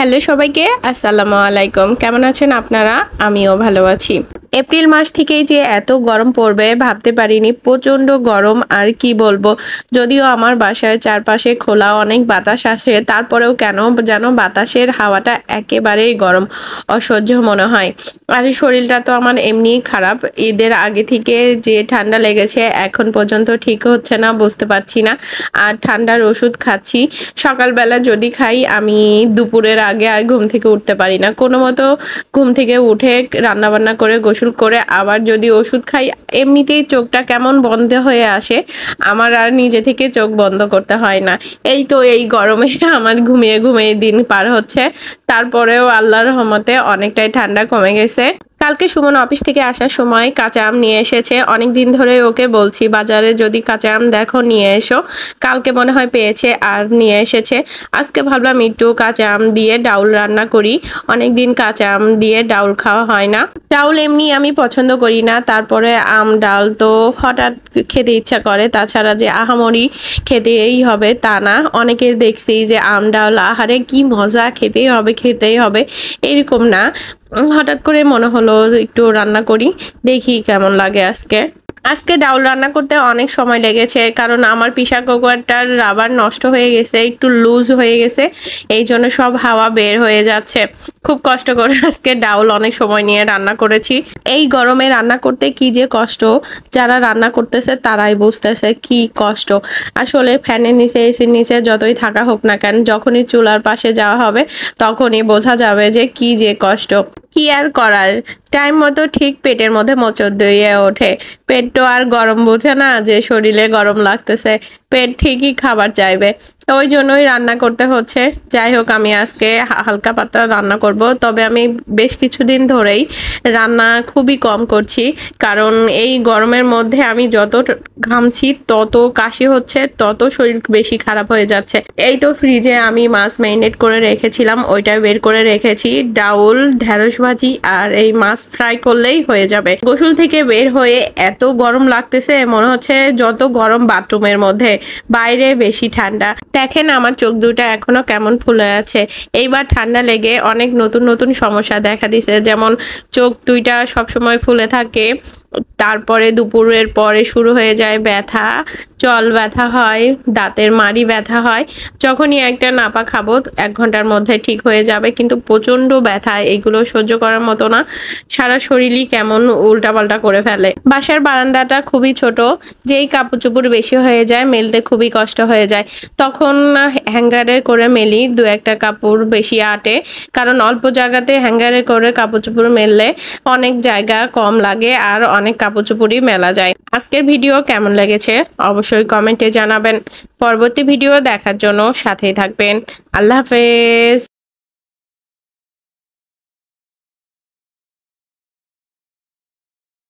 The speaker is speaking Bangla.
হ্যালো সবাইকে, আসসালামু আলাইকুম। কেমন আছেন আপনারা? আমিও ভালো আছি। এপ্রিল মাস থেকেই যে এত গরম পড়বে ভাবতে পারিনি। প্রচণ্ড গরম, আর কি বলবো। যদিও আমার বাসায় চারপাশে খোলা, অনেক বাতাস আসে, তারপরেও কেন যেন বাতাসের হাওয়াটা একেবারেই গরম, অসহ্য মনে হয়। আর শরীরটা তো আমার এমনিই খারাপ। ঈদের আগে থেকে যে ঠান্ডা লেগেছে, এখন পর্যন্ত ঠিক হচ্ছে না, বুঝতে পারছি না। আর ঠান্ডার ওষুধ খাচ্ছি। সকালবেলা যদি খাই, আমি দুপুরের আগে আর ঘুম থেকে উঠতে পারি না। কোনো মতো ঘুম থেকে উঠে রান্নাবান্না করে গোসল করে আবার যদি ওষুধ খাই, এমনিতেই চোখটা কেমন বন্ধ হয়ে আসে। আমার আর নিজে থেকে চোখ বন্ধ করতে হয় না। এই তো এই গরমে আমার ঘুমিয়ে ঘুমিয়ে দিন পার হচ্ছে। তারপরেও আল্লাহর রহমতে অনেকটাই ঠান্ডা কমে গেছে। কালকে সুমন অফিস থেকে আসার সময় কাঁচা আম নিয়ে এসেছে। অনেক দিন ধরে ওকে বলছি বাজারে যদি কাঁচা আম দেখো নিয়ে এসো। কালকে মনে হয় পেয়েছে আর নিয়ে এসেছে। আজকে ভাবলাম একটু কাঁচা আম দিয়ে ডাউল রান্না করি। অনেক দিন কাঁচা আম দিয়ে ডাউল খাওয়া হয় না। ডাউল এমনি আমি পছন্দ করি না, তারপরে আম ডাল তো হঠাৎ খেতে ইচ্ছা করে। তাছাড়া যে আহামরি খেতেই হবে তা না। অনেকে দেখছি যে আম ডাল আহারে কি মজা, খেতেই হবে খেতেই হবে, এরকম না। হঠাৎ করে মনে হলো একটু রান্না করি, দেখি কেমন লাগে। আজকে ডাউল রান্না করতে অনেক সময় লেগেছে, কারণ আমার প্রেসার কুকারটার রাবার নষ্ট হয়ে গেছে, একটু লুজ হয়ে গেছে, এই জন্য সব হাওয়া বের হয়ে যাচ্ছে। খুব কষ্ট করে আজকে ডাউল অনেক সময় নিয়ে রান্না করেছি। এই গরমে রান্না করতে কি যে কষ্ট, যারা রান্না করতেছে তারাই বুঝতেছে কি কষ্ট। আসলে ফ্যানের নিচে, এসির নিচে যতই থাকা হোক না কেন, যখনই চুলার পাশে যাওয়া হবে তখনই বোঝা যাবে যে কি যে কষ্ট। কি আর করার, টাইম মতো ঠিক পেটের মধ্যে মোচড় দিয়ে ওঠে। পেট তো আর গরম বোঝে না যে শরীরে গরম লাগতেছে, পেট ঠিকই খাবার চাইবে। ওই জন্যই রান্না করতে হচ্ছে। যাই হোক, আমি আজকে হালকা পাতলা রান্না করব। তবে আমি বেশ কিছুদিন ধরেই রান্না খুবই কম করছি, কারণ এই গরমের মধ্যে আমি যত ঘামছি তত কাশি হচ্ছে, তত শরীর বেশি খারাপ হয়ে যাচ্ছে। এই তো ফ্রিজে আমি মাছ ম্যারিনেট করে রেখেছিলাম, ওইটা বের করে রেখেছি। ডাউল, ঢেঁড়স ভাজি আর এই মাছ ফ্রাই করলেই হয়ে যাবে। গোসল থেকে বের হয়ে এত গরম লাগতেছে, মনে হচ্ছে যত গরম বাথরুমের মধ্যে, বাইরে বেশি ঠান্ডা। দেখেন আমার চোখ দুটা এখনো কেমন ফুলে আছে। এইবার ঠান্ডা লেগে অনেক নতুন নতুন সমস্যা দেখা দিছে, যেমন চোখ দুইটা সবসময় ফুলে থাকে, তারপরে দুপুরের পরে শুরু হয়ে যায় ব্যথা, চল ব্যথা হয়, দাঁতের মাড়ি ব্যথা হয়। যখনই একটা নাপা খাবো 1 ঘন্টার মধ্যে ঠিক হয়ে যাবে, কিন্তু প্রচন্ড ব্যথা, এগুলো সহ্য করার মতো না। সারা শরীরই কেমন উল্টাপাল্টা করে ফেলে। বাসার বারান্দাটা খুবই ছোট, যেই কাপড় চোপড় বেশি হয়ে যায় মেলতে খুবই কষ্ট হয়ে যায়। তখন হ্যাঙ্গারে করে মেলি, 2-1টা কাপড় বেশি আটে, কারণ অল্প জায়গাতে হ্যাঙ্গারে করে কাপড় চোপড় মেললে অনেক জায়গা কম লাগে আর অনেক কাপড় চোপড়ই মেলা যায়। আজকের ভিডিও কেমন লেগেছে অবশ্যই কমেন্টে জানাবেন। পরবর্তী ভিডিও দেখার জন্য সাথেই থাকবেন। আল্লাহ হাফেজ।